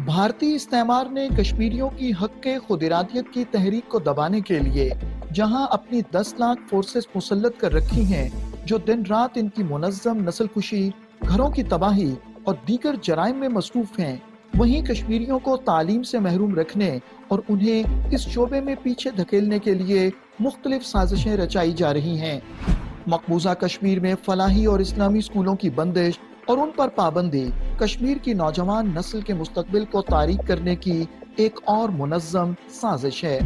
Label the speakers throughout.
Speaker 1: بھارتی استعمار نے کشمیریوں کی حق خود ارادیت کی تحریک کو دبانے کے لیے جہاں اپنی 10 لاکھ فورسز مسلط کر رکھی ہیں جو دن رات ان کی منظم نسل کشی، گھروں کی تباہی اور دیگر جرائم میں مصروف ہیں، وہیں کشمیریوں کو تعلیم سے محروم رکھنے اور انہیں اس شعبے میں پیچھے دھکیلنے کے لیے مختلف سازشیں رچائی جا رہی ہیں۔ مقبوضہ کشمیر میں فلاحی اور اسلامی اسکولوں کی بندش اور ان پر پابندی کشمیر کی نوجوان نسل کے مستقبل کو تاریک کرنے کی ایک اور منظم سازش ہے۔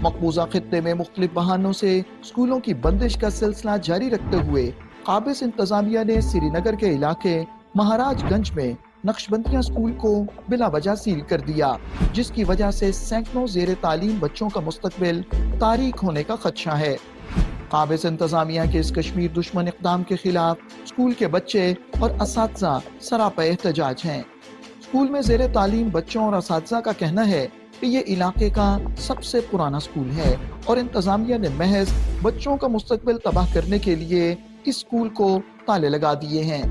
Speaker 1: مقبوضہ خطے میں مختلف بہانوں سے اسکولوں کی بندش کا سلسلہ جاری رکھتے ہوئے قابض انتظامیہ نے سری نگر کے علاقے مہاراج گنج میں نقشبندیہ اسکول کو بلا وجہ سیل کر دیا، جس کی وجہ سے سینکڑوں زیر تعلیم بچوں کا مستقبل تاریک ہونے کا خدشہ ہے۔ قابض انتظامیہ کے اس کشمیر دشمن اقدام کے خلاف اسکول کے بچے اور اساتذہ سراپا احتجاج ہیں۔ اسکول میں زیر تعلیم بچوں اور اساتذہ کا کہنا ہے کہ یہ علاقے کا سب سے پرانا اسکول ہے اور انتظامیہ نے محض بچوں کا مستقبل تباہ کرنے کے لیے اس اسکول کو تالے لگا دیے ہیں۔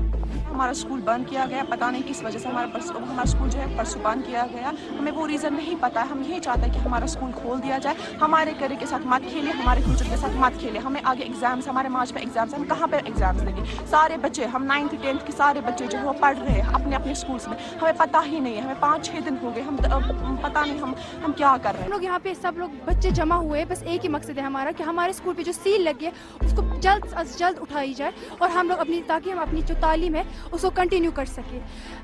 Speaker 2: ہمارا اسکول بند کیا گیا، پتہ نہیں کس وجہ سے ہمارا اسکول جو ہے پرسوں بند کیا گیا، ہمیں وہ ریزن نہیں پتا ہے۔ ہم یہی چاہتے ہیں کہ ہمارا اسکول کھول دیا جائے، ہمارے کریئر کے ساتھ مت کھیلے، ہمارے فیوچر کے ساتھ مت کھیلے، ہمیں آگے ایگزامس، ہمارے مارچ میں ایگزامس، ہم کہاں پہ ایگزامس دیں گے؟ سارے بچے، ہم 9th 10th کے سارے بچے جو ہے وہ پڑھ رہے ہیں اپنے اپنے اسکولس میں، ہمیں پتہ ہی نہیں ہے، ہمیں 5-6 دن ہو گئے، ہم پتہ نہیں ہم کیا کر رہے ہیں۔
Speaker 3: ہم لوگ یہاں پہ سب لوگ بچے جمع ہوئے، بس ایک ہی مقصد ہے ہمارا کہ ہمارے اسکول پہ جو سیل لگی ہے اس کو جلد از جلد اٹھائی جائے اور ہم لوگ تاکہ ہم اپنی جو تعلیم ہے اس کو کنٹینیو کر سکے۔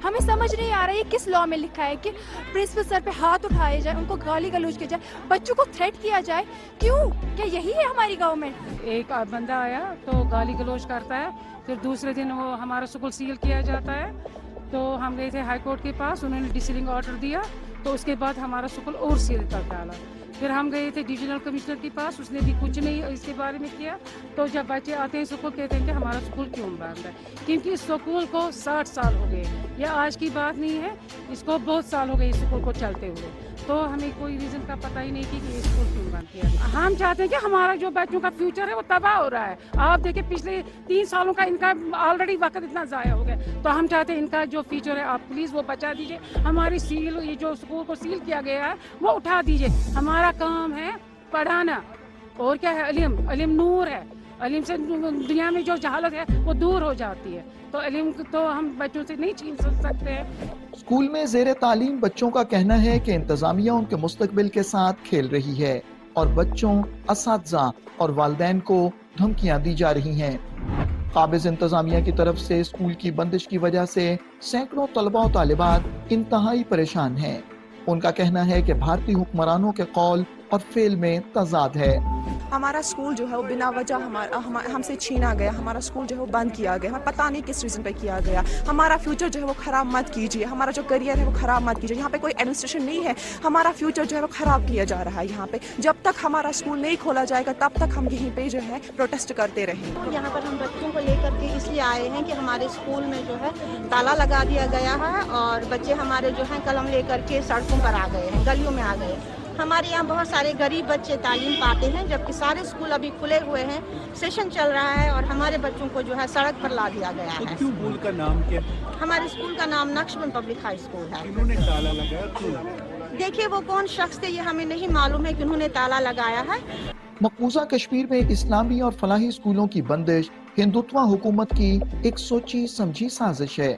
Speaker 3: ہمیں سمجھ نہیں آ رہا ہے یہ کس لاء میں لکھا ہے کہ پرنسپل سر پہ ہاتھ اٹھائے جائے، ان کو گالی گلوچ کیا جائے، بچوں کو تھریٹ کیا جائے، کیوں؟ کیا یہی ہے ہماری گورنمنٹ؟
Speaker 4: ایک بندہ آیا تو گالی گلوچ کرتا ہے، پھر دوسرے دن وہ ہمارا اسکول سیل کیا جاتا ہے، تو ہم گئے تھے ہائی کورٹ کے پاس، انہوں نے ڈیسیلنگ آرڈر دیا، تو اس کے بعد ہمارا اسکول اور سیل کر ڈالا۔ پھر ہم گئے تھے ڈویژنل کمشنر کے پاس، اس نے بھی کچھ نہیں اس کے بارے میں کیا۔ تو جب بچے آتے ہیں اسکول کہتے ہیں کہ ہمارا اسکول کیوں بند ہے، کیونکہ اس اسکول کو 60 سال ہو گئے، یہ آج کی بات نہیں ہے، اس کو بہت سال ہو گئے اس اسکول کو چلتے ہوئے، تو ہمیں کوئی ریزن کا پتہ ہی نہیں کہ یہ اسکول کیوں بند کیا۔ ہم چاہتے ہیں کہ ہمارا جو بچوں کا فیوچر ہے وہ تباہ ہو رہا ہے۔ آپ دیکھیں پچھلے 3 سالوں کا ان کا آلریڈی وقت اتنا ضائع ہو گیا، تو ہم چاہتے ہیں ان کا جو فیوچر ہے آپ پلیز وہ بچا دیجیے، ہماری سیل یہ جو اسکول کو سیل کیا گیا ہے وہ اٹھا دیجیے۔ ہمارا کام ہے پڑھانا، اور کیا ہے، علم نور ہے، علم سے دنیا میں جو جہالت ہے وہ دور ہو جاتی ہے، تو علم تو ہم بچوں سے نہیں چھین سکتے ہیں۔
Speaker 1: اسکول میں زیر تعلیم بچوں کا کہنا ہے کہ انتظامیہ ان کے مستقبل کے ساتھ کھیل رہی ہے اور بچوں، اساتذہ اور والدین کو دھمکیاں دی جا رہی ہیں۔ قابض انتظامیہ کی طرف سے اسکول کی بندش کی وجہ سے سینکڑوں طلبہ و طالبات انتہائی پریشان ہیں۔ ان کا کہنا ہے کہ بھارتی حکمرانوں کے قول اور فعل میں تضاد ہے۔
Speaker 2: ہمارا اسکول جو ہے وہ بنا وجہ ہم سے چھینا گیا، ہمارا اسکول جو ہے وہ بند کیا گیا، ہمیں پتہ نہیں کس ریزن پہ کیا گیا۔ ہمارا فیوچر جو ہے وہ خراب مت کیجیے، ہمارا جو کریئر ہے وہ خراب مت کیجیے، یہاں پہ کوئی ایڈمنسٹریشن نہیں ہے، ہمارا فیوچر جو ہے وہ خراب کیا جا رہا ہے یہاں پہ۔ جب تک ہمارا اسکول نہیں کھولا جائے گا تب تک ہم یہیں پہ جو ہے پروٹیسٹ کرتے رہیں گے۔
Speaker 5: یہاں پر ہم بچوں کو لے کر کے اس لیے آئے ہیں کہ ہمارے اسکول میں جو ہے تالا لگا دیا گیا ہے اور بچے ہمارے جو ہیں قلم لے کر کے سڑکوں پر آ گئے ہیں، گلیوں میں آ گئے ہیں۔ ہمارے یہاں بہت سارے غریب بچے تعلیم پاتے ہیں، جبکہ سارے اسکول ابھی کھلے ہوئے ہیں، سیشن چل رہا ہے اور ہمارے بچوں کو جو ہے سڑک پر لا دیا گیا ہے۔
Speaker 6: اسکول کا نام کیا؟
Speaker 5: ہمارے اسکول کا نام نقشبند پبلک ہائی اسکول ہے۔
Speaker 6: انہوں نے تالا لگایا کیوں؟
Speaker 5: دیکھیے وہ کون شخص تھے یہ ہمیں نہیں معلوم ہے کہ انہوں نے تالا لگایا ہے۔
Speaker 1: مقبوضہ کشمیر میں اسلامی اور فلاحی اسکولوں کی بندش ہندوتوا حکومت کی ایک سوچی سمجھی سازش ہے۔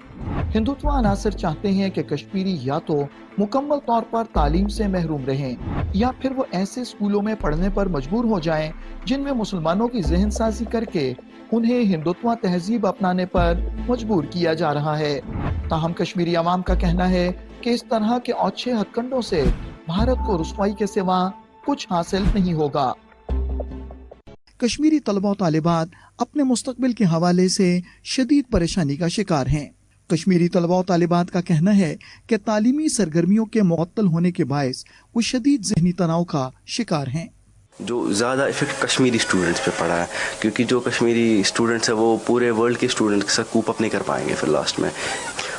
Speaker 1: ہندوتوا عناصر چاہتے ہیں کہ کشمیری یا تو مکمل طور پر تعلیم سے محروم رہیں یا پھر وہ ایسے اسکولوں میں پڑھنے پر مجبور ہو جائیں جن میں مسلمانوں کی ذہن سازی کر کے انہیں ہندوتوا تہذیب اپنانے پر مجبور کیا جا رہا ہے۔ تاہم کشمیری عوام کا کہنا ہے کہ اس طرح کے اوچھے ہتھ کنڈوں سے بھارت کو رسوائی کے سوا کچھ حاصل نہیں ہوگا۔ کشمیری طلبہ و طالبات اپنے مستقبل کے حوالے سے شدید پریشانی کا شکار ہیں۔ کشمیری طلبہ و طالبات کا کہنا ہے کہ تعلیمی سرگرمیوں کے معطل ہونے کے باعث وہ شدید ذہنی تناؤ کا شکار ہیں۔
Speaker 7: جو زیادہ افیکٹ کشمیری اسٹوڈنٹس پہ پڑا ہے، کیونکہ جو کشمیری اسٹوڈنٹس ہیں وہ پورے ورلڈ کے اسٹوڈنٹس کے ساتھ کوپ اپ نہیں کر پائیں گے پھر لاسٹ میں۔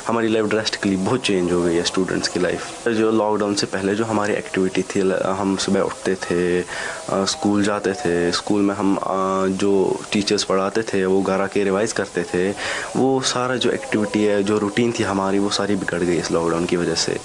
Speaker 7: ہماری لائف ڈراسٹکلی بہت چینج ہو گئی ہے اسٹوڈنٹس کی لائف. جو لاک ڈاؤن سے پہلے جو ہماری ایکٹیویٹی تھی, ہم صبح اٹھتے تھے, اسکول جاتے تھے, اسکول میں ہم جو ٹیچرس پڑھاتے تھے وہ گھر آ کے ریوائز کرتے تھے, وہ سارا جو ایکٹیویٹی ہے, جو روٹین تھی ہماری, وہ ساری بگڑ گئی اس لاک ڈاؤن کی وجہ سے.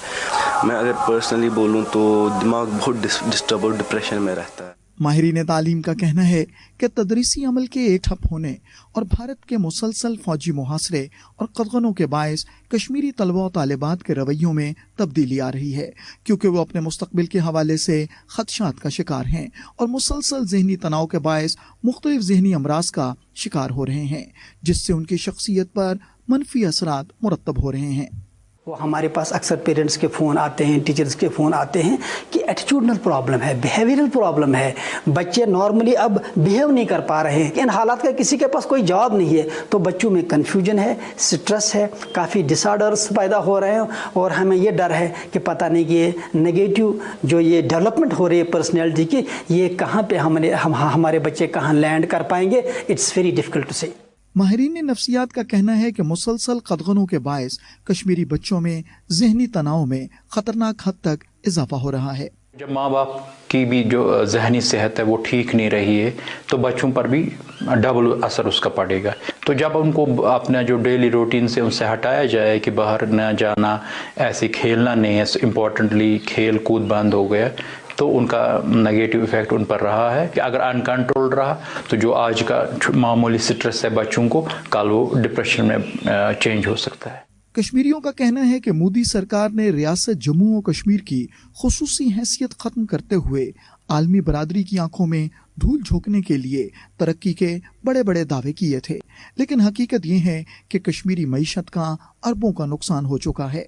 Speaker 7: میں اگر پرسنلی بولوں تو دماغ بہت ڈسٹرب اور ڈپریشن میں رہتا ہے.
Speaker 1: ماہرین تعلیم کا کہنا ہے کہ تدریسی عمل کے ایک ٹھپ ہونے اور بھارت کے مسلسل فوجی محاصرے اور قدغنوں کے باعث کشمیری طلبہ و طالبات کے رویوں میں تبدیلی آ رہی ہے, کیونکہ وہ اپنے مستقبل کے حوالے سے خدشات کا شکار ہیں اور مسلسل ذہنی تناؤ کے باعث مختلف ذہنی امراض کا شکار ہو رہے ہیں, جس سے ان کی شخصیت پر منفی اثرات مرتب ہو رہے ہیں.
Speaker 8: وہ ہمارے پاس اکثر پیرنٹس کے فون آتے ہیں, ٹیچرز کے فون آتے ہیں کہ ایٹیٹیوڈنل پرابلم ہے, بیہیویئرل پرابلم ہے, بچے نارملی اب بیہیو نہیں کر پا رہے ہیں. ان حالات کا کسی کے پاس کوئی جواب نہیں ہے, تو بچوں میں کنفیوژن ہے, سٹریس ہے, کافی ڈس آرڈرس پیدا ہو رہے ہیں, اور ہمیں یہ ڈر ہے کہ پتہ نہیں کہ یہ نگیٹو جو یہ ڈیولپمنٹ ہو رہی ہے پرسنالٹی کی, یہ کہاں پہ ہمارے بچے کہاں لینڈ کر پائیں گے. اٹس ویری ڈیفیکلٹ ٹو سے.
Speaker 1: ماہرین نفسیات کا کہنا ہے کہ مسلسل قدغنوں کے باعث کشمیری بچوں میں ذہنی تناؤ میں خطرناک حد تک اضافہ ہو رہا ہے.
Speaker 9: جب ماں باپ کی بھی جو ذہنی صحت ہے وہ ٹھیک نہیں رہی ہے تو بچوں پر بھی ڈبل اثر اس کا پڑے گا. تو جب ان کو اپنا جو ڈیلی روٹین سے ان سے ہٹایا جائے کہ باہر نہ جانا, ایسے کھیلنا نہیں ہے, امپورٹنٹلی کھیل کود بند ہو گیا, تو ان کا نگیٹو ایفیکٹ ان پر رہا ہے کہ اگر ان کنٹرول رہا تو جو آج کا معمولی سٹریس ہے بچوں کو, کل وہ ڈپریشن میں چینج ہو سکتا ہے.
Speaker 1: کشمیریوں کا کہنا ہے کہ مودی سرکار نے ریاست جموں و کشمیر کی خصوصی حیثیت ختم کرتے ہوئے عالمی برادری کی آنکھوں میں دھول جھونکنے کے لیے ترقی کے بڑے بڑے دعوے کیے تھے, لیکن حقیقت یہ ہے کہ کشمیری معیشت کا اربوں کا نقصان ہو چکا ہے.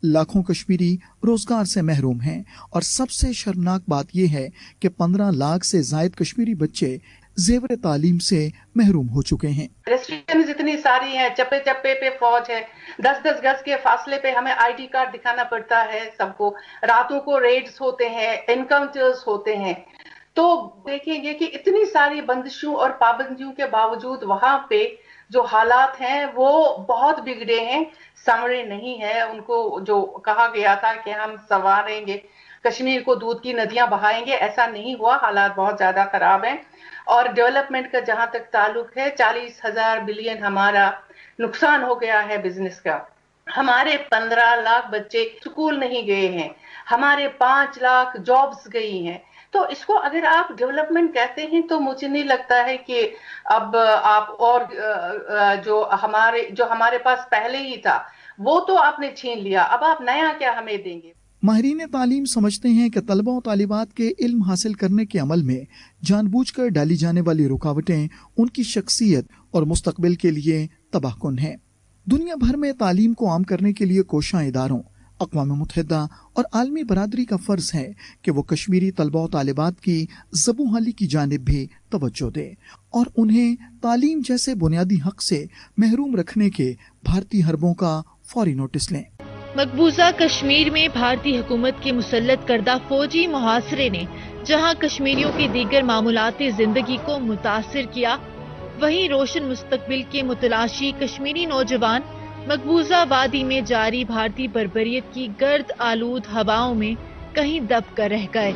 Speaker 1: لاکھوں کشمیری روزگار سے محروم ہیں, اور سب سے شرمناک بات یہ ہے کہ 15 لاکھ سے زائد کشمیری بچے زیور تعلیم سے محروم ہو چکے ہیں.
Speaker 10: ریسٹرکشنز اتنی ساری ہیں, چپے چپے پہ فوج ہے, 10-10 گز کے فاصلے پہ ہمیں آئی ڈی کارڈ دکھانا پڑتا ہے سب کو, راتوں کو ریڈز ہوتے ہیں, انکاؤنٹرز ہوتے ہیں. تو دیکھیں گے کہ اتنی ساری بندشوں اور پابندیوں کے باوجود وہاں پہ جو حالات ہیں وہ بہت بگڑے ہیں, سنورے نہیں ہے. ان کو جو کہا گیا تھا کہ ہم سنواریں گے, کشمیر کو دودھ کی ندیاں بہائیں گے, ایسا نہیں ہوا. حالات بہت زیادہ خراب ہیں. اور ڈیولپمنٹ کا جہاں تک تعلق ہے, 40,000 بلین ہمارا نقصان ہو گیا ہے بزنس کا. ہمارے 15 لاکھ بچے اسکول نہیں گئے ہیں, ہمارے 5 لاکھ جابس گئی ہیں. تو اس کو اگر آپ ڈیولپمنٹ کہتے ہیں تو مجھے نہیں لگتا ہے کہ اب آپ اور جو ہمارے پاس پہلے ہی تھا وہ تو آپ نے چھین لیا, اب آپ نیا کیا ہمیں دیں گے.
Speaker 1: ماہرین تعلیم سمجھتے ہیں کہ طلبہ و طالبات کے علم حاصل کرنے کے عمل میں جان بوجھ کر ڈالی جانے والی رکاوٹیں ان کی شخصیت اور مستقبل کے لیے تباہ کن ہیں. دنیا بھر میں تعلیم کو عام کرنے کے لیے کوشاں اداروں, اقوام متحدہ اور عالمی برادری کا فرض ہے کہ وہ کشمیری طلبہ و طالبات کی زبوں حالی کی جانب بھی توجہ دے اور انہیں تعلیم جیسے بنیادی حق سے محروم رکھنے کے بھارتی حربوں کا فوری نوٹس لیں.
Speaker 11: مقبوضہ کشمیر میں بھارتی حکومت کے مسلط کردہ فوجی محاصرے نے جہاں کشمیریوں کی دیگر معمولاتی زندگی کو متاثر کیا, وہیں روشن مستقبل کے متلاشی کشمیری نوجوان مقبوضہ وادی میں جاری بھارتی بربریت کی گرد آلود ہواؤں میں کہیں دب کر رہ گئے.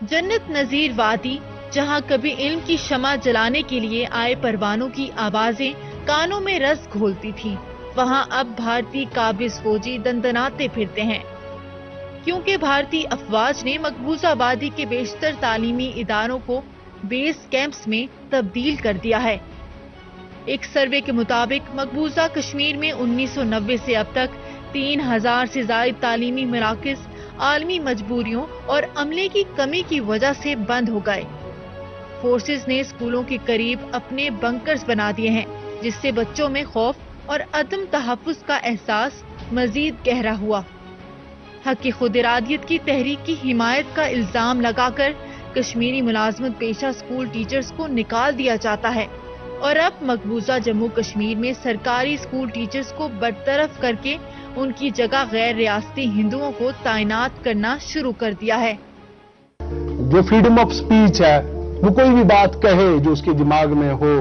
Speaker 11: جنت نظیر وادی, جہاں کبھی علم کی شمع جلانے کے لیے آئے پروانوں کی آوازیں کانوں میں رس گھولتی تھیں, وہاں اب بھارتی قابض فوجی دندناتے پھرتے ہیں, کیونکہ بھارتی افواج نے مقبوضہ وادی کے بیشتر تعلیمی اداروں کو بیس کیمپس میں تبدیل کر دیا ہے. ایک سروے کے مطابق مقبوضہ کشمیر میں 1990 سے اب تک 3000 سے زائد تعلیمی مراکز عالمی مجبوریوں اور عملے کی کمی کی وجہ سے بند ہو گئے. فورسز نے اسکولوں کے قریب اپنے بنکرز بنا دیے ہیں, جس سے بچوں میں خوف اور عدم تحفظ کا احساس مزید گہرا ہوا. حق خود ارادیت کی تحریک کی حمایت کا الزام لگا کر کشمیری ملازمت پیشہ اسکول ٹیچرز کو نکال دیا جاتا ہے, اور اب مقبوضہ جموں کشمیر میں سرکاری اسکول ٹیچرز کو برطرف کر کے ان کی جگہ غیر ریاستی ہندوؤں کو تعینات کرنا شروع کر دیا ہے.
Speaker 12: جو فریڈم آف سپیچ ہے, وہ کوئی بھی بات کہے جو اس کے دماغ میں ہو,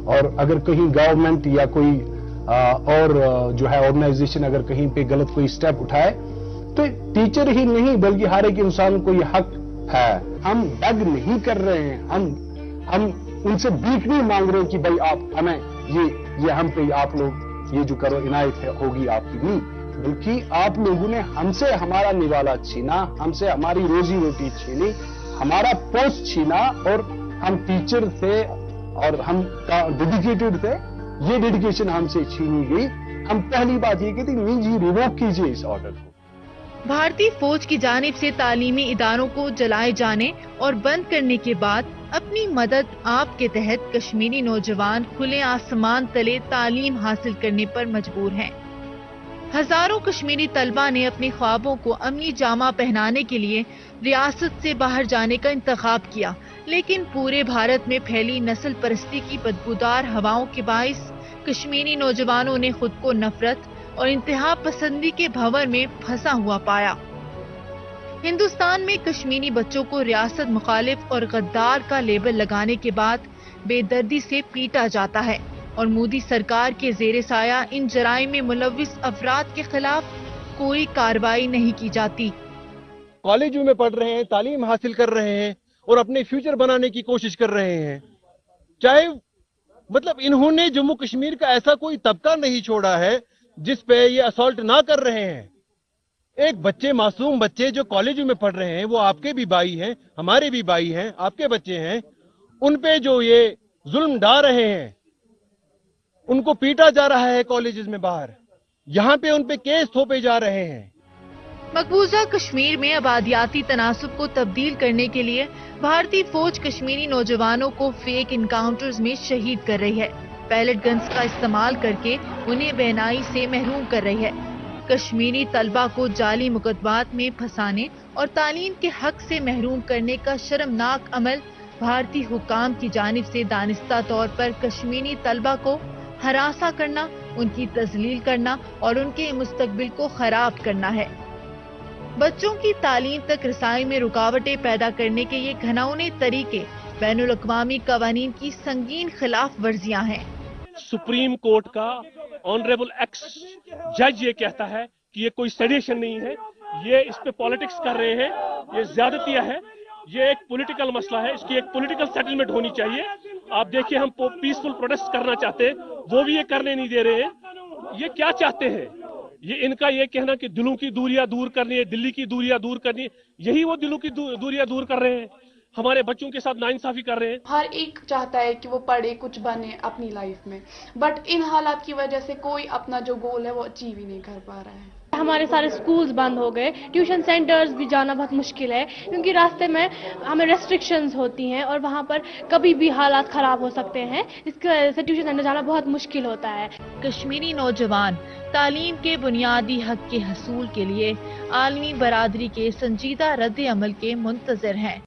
Speaker 12: اور اگر کہیں گورنمنٹ یا کوئی اور جو ہے آرگنائزیشن اگر کہیں پہ غلط کوئی سٹیپ اٹھائے تو ٹیچر ہی نہیں بلکہ ہر ایک انسان کو یہ حق ہے. ہم ڈگ نہیں کر رہے ہیں, ہم ان سے بھیک نہیں مانگ رہے ہیں کہ بھائی آپ ہمیں یہ ہم پہ آپ لوگ یہ جو کرو عنایت ہوگی آپ کی, نہیں, بلکہ آپ لوگوں نے ہم سے ہمارا نوالا چھینا, ہم سے ہماری روزی روٹی چھینی, ہمارا پوسٹ چھینا, اور ہم ٹیچر تھے اور ہم ڈیڈیکیٹڈ تھے, یہ ڈیڈیکیشن ہم سے چھینی گئی. ہم پہلی بات یہ کہتے ہیں جی ریووک کیجیے اس آرڈر کو.
Speaker 11: بھارتی فوج کی جانب سے تعلیمی اداروں کو جلائے جانے اور بند کرنے کے بعد اپنی مدد آپ کے تحت کشمیری نوجوان کھلے آسمان تلے تعلیم حاصل کرنے پر مجبور ہیں. ہزاروں کشمیری طلبہ نے اپنے خوابوں کو عملی جامہ پہنانے کے لیے ریاست سے باہر جانے کا انتخاب کیا, لیکن پورے بھارت میں پھیلی نسل پرستی کی بدبودار ہواؤں کے باعث کشمیری نوجوانوں نے خود کو نفرت اور انتہا پسندی کے بھنور میں پھنسا ہوا پایا. ہندوستان میں کشمیری بچوں کو ریاست مخالف اور غدار کا لیبل لگانے کے بعد بے دردی سے پیٹا جاتا ہے, اور مودی سرکار کے زیر سایہ ان جرائم میں ملوث افراد کے خلاف کوئی کارروائی نہیں کی جاتی.
Speaker 13: کالجوں میں پڑھ رہے ہیں, تعلیم حاصل کر رہے ہیں اور اپنے فیوچر بنانے کی کوشش کر رہے ہیں. چاہے مطلب انہوں نے جموں کشمیر کا ایسا کوئی طبقہ نہیں چھوڑا ہے جس پہ یہ اسالٹ نہ کر رہے ہیں. ایک بچے, معصوم بچے جو کالجوں میں پڑھ رہے ہیں, وہ آپ کے بھی بھائی ہیں, ہمارے بھی بھائی ہیں, آپ کے بچے ہیں, ان پہ جو یہ ظلم ڈھا رہے ہیں, ان کو پیٹا جا رہا ہے کالجز میں باہر, یہاں پہ ان پہ کیس تھوپے جا رہے ہیں.
Speaker 11: مقبوضہ کشمیر میں آبادیاتی تناسب کو تبدیل کرنے کے لیے بھارتی فوج کشمیری نوجوانوں کو فیک انکاؤنٹرز میں شہید کر رہی ہے, پیلٹ گنز کا استعمال کر کے انہیں بینائی سے محروم کر رہی ہے. کشمیری طلبہ کو جعلی مقدمات میں پھنسانے اور تعلیم کے حق سے محروم کرنے کا شرمناک عمل بھارتی حکام کی جانب سے دانستہ طور پر کشمیری طلبہ کو ہراساں کرنا, ان کی تذلیل کرنا اور ان کے مستقبل کو خراب کرنا ہے. بچوں کی تعلیم تک رسائی میں رکاوٹیں پیدا کرنے کے یہ گھناؤنے طریقے بین الاقوامی قوانین کی سنگین خلاف ورزیاں ہیں.
Speaker 14: سپریم کورٹ کا آنریبل ایکس جج یہ کہتا ہے کہ یہ کوئی سیڈیشن نہیں ہے, یہ اس پہ پالیٹکس کر رہے ہیں, یہ زیادتیاں ہے, یہ ایک پولیٹیکل مسئلہ ہے, اس کی ایک پولیٹیکل سیٹلمنٹ ہونی چاہیے. آپ دیکھیے ہم پیسفل پروٹیسٹ کرنا چاہتے ہیں, وہ بھی یہ کرنے نہیں دے رہے ہیں. یہ کیا چاہتے ہیں؟ یہ ان کا یہ کہنا کہ دلوں کی دوریاں دور کرنی ہے, دلی کی دوریاں دور کرنی ہے, یہی وہ دلوں کی دوریاں دور کر رہے ہیں, ہمارے بچوں کے ساتھ ناانصافی کر رہے ہیں.
Speaker 15: ہر ایک چاہتا ہے کہ وہ پڑھے, کچھ بنے اپنی لائف میں, بٹ ان حالات کی وجہ سے کوئی اپنا جو گول ہے وہ اچیو ہی نہیں کر پا رہا ہے.
Speaker 16: ہمارے سارے سکولز بند ہو گئے, ٹیوشن سینٹرز بھی جانا بہت مشکل ہے کیونکہ راستے میں ہمیں ریسٹرکشنز ہوتی ہیں اور وہاں پر کبھی بھی حالات خراب ہو سکتے ہیں, جس کی وجہ سے ٹیوشن سینٹر جانا بہت مشکل ہوتا ہے.
Speaker 11: کشمیری نوجوان تعلیم کے بنیادی حق کے حصول کے لیے عالمی برادری کے سنجیدہ رد عمل کے منتظر ہیں.